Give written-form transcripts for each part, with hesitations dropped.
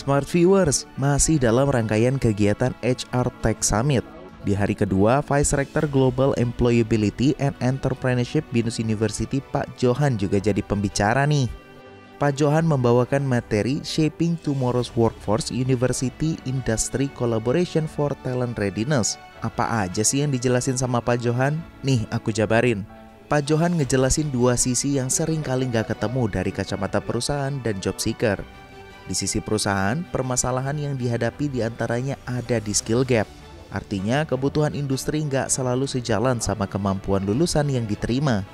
Smart Viewers, masih dalam rangkaian kegiatan HR Tech Summit. Di hari kedua, Vice Rector Global Employability and Entrepreneurship BINUS University, Pak Johan juga jadi pembicara nih. Pak Johan membawakan materi Shaping Tomorrow's Workforce University Industry Collaboration for Talent Readiness. Apa aja sih yang dijelasin sama Pak Johan? Nih, aku jabarin. Pak Johan ngejelasin dua sisi yang sering kali nggak ketemu dari kacamata perusahaan dan job seeker. Di sisi perusahaan, permasalahan yang dihadapi diantaranya ada di skill gap. Artinya kebutuhan industri nggak selalu sejalan sama kemampuan lulusan yang diterima.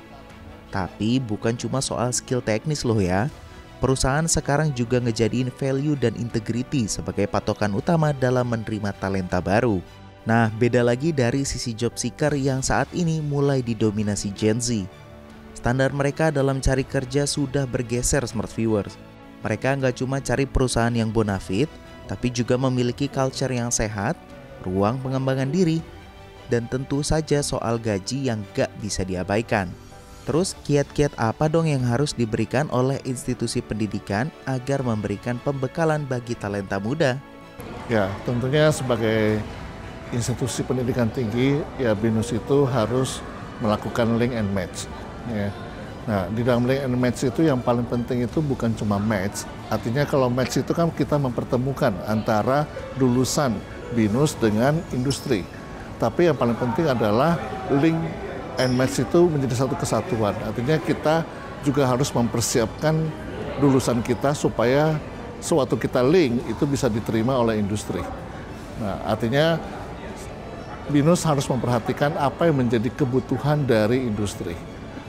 Tapi bukan cuma soal skill teknis loh ya. Perusahaan sekarang juga ngejadiin value dan integrity sebagai patokan utama dalam menerima talenta baru. Nah, beda lagi dari sisi job seeker yang saat ini mulai didominasi Gen Z. Standar mereka dalam cari kerja sudah bergeser, Smart Viewers. Mereka nggak cuma cari perusahaan yang bonafit, tapi juga memiliki culture yang sehat, ruang pengembangan diri, dan tentu saja soal gaji yang nggak bisa diabaikan. Terus kiat-kiat apa dong yang harus diberikan oleh institusi pendidikan agar memberikan pembekalan bagi talenta muda? Ya, tentunya sebagai institusi pendidikan tinggi, ya BINUS itu harus melakukan link and match. Ya. Nah, di dalam link and match itu yang paling penting itu bukan cuma match. Artinya kalau match itu kan kita mempertemukan antara lulusan BINUS dengan industri. Tapi yang paling penting adalah link and match itu menjadi satu kesatuan. Artinya kita juga harus mempersiapkan lulusan kita supaya sewaktu kita link itu bisa diterima oleh industri. Nah, artinya BINUS harus memperhatikan apa yang menjadi kebutuhan dari industri.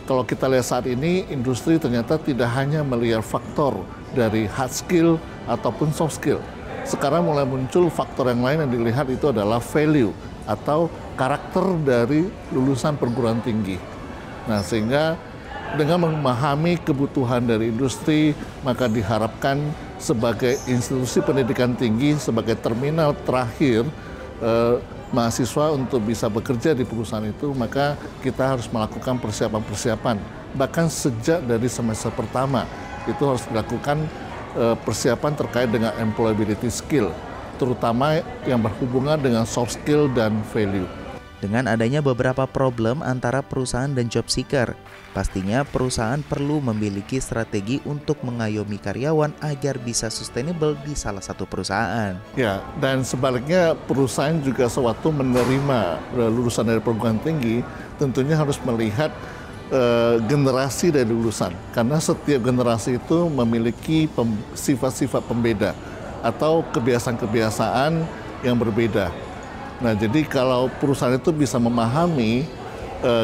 Kalau kita lihat saat ini, industri ternyata tidak hanya melihat faktor dari hard skill ataupun soft skill. Sekarang mulai muncul faktor yang lain yang dilihat itu adalah value atau karakter dari lulusan perguruan tinggi. Nah, sehingga dengan memahami kebutuhan dari industri, maka diharapkan sebagai institusi pendidikan tinggi, sebagai terminal terakhir mahasiswa untuk bisa bekerja di perusahaan itu, maka kita harus melakukan persiapan-persiapan. Bahkan sejak dari semester pertama, itu harus dilakukan persiapan terkait dengan employability skill, terutama yang berhubungan dengan soft skill dan value. Dengan adanya beberapa problem antara perusahaan dan job seeker, pastinya perusahaan perlu memiliki strategi untuk mengayomi karyawan agar bisa sustainable di salah satu perusahaan. Ya, dan sebaliknya perusahaan juga sewaktu menerima lulusan dari perguruan tinggi, tentunya harus melihat generasi dari lulusan. Karena setiap generasi itu memiliki sifat-sifat pembeda atau kebiasaan-kebiasaan yang berbeda. Nah, jadi kalau perusahaan itu bisa memahami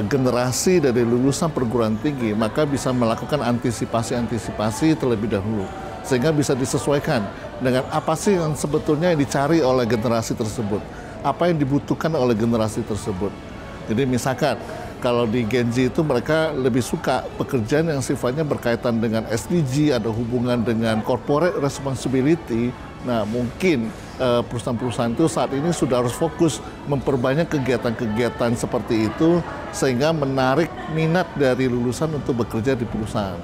generasi dari lulusan perguruan tinggi, maka bisa melakukan antisipasi-antisipasi terlebih dahulu. Sehingga bisa disesuaikan dengan apa sih yang sebetulnya yang dicari oleh generasi tersebut. Apa yang dibutuhkan oleh generasi tersebut. Jadi misalkan, kalau di Gen Z itu mereka lebih suka pekerjaan yang sifatnya berkaitan dengan SDG, ada hubungan dengan corporate responsibility. Nah, mungkin perusahaan-perusahaan itu saat ini sudah harus fokus memperbanyak kegiatan-kegiatan seperti itu sehingga menarik minat dari lulusan untuk bekerja di perusahaan.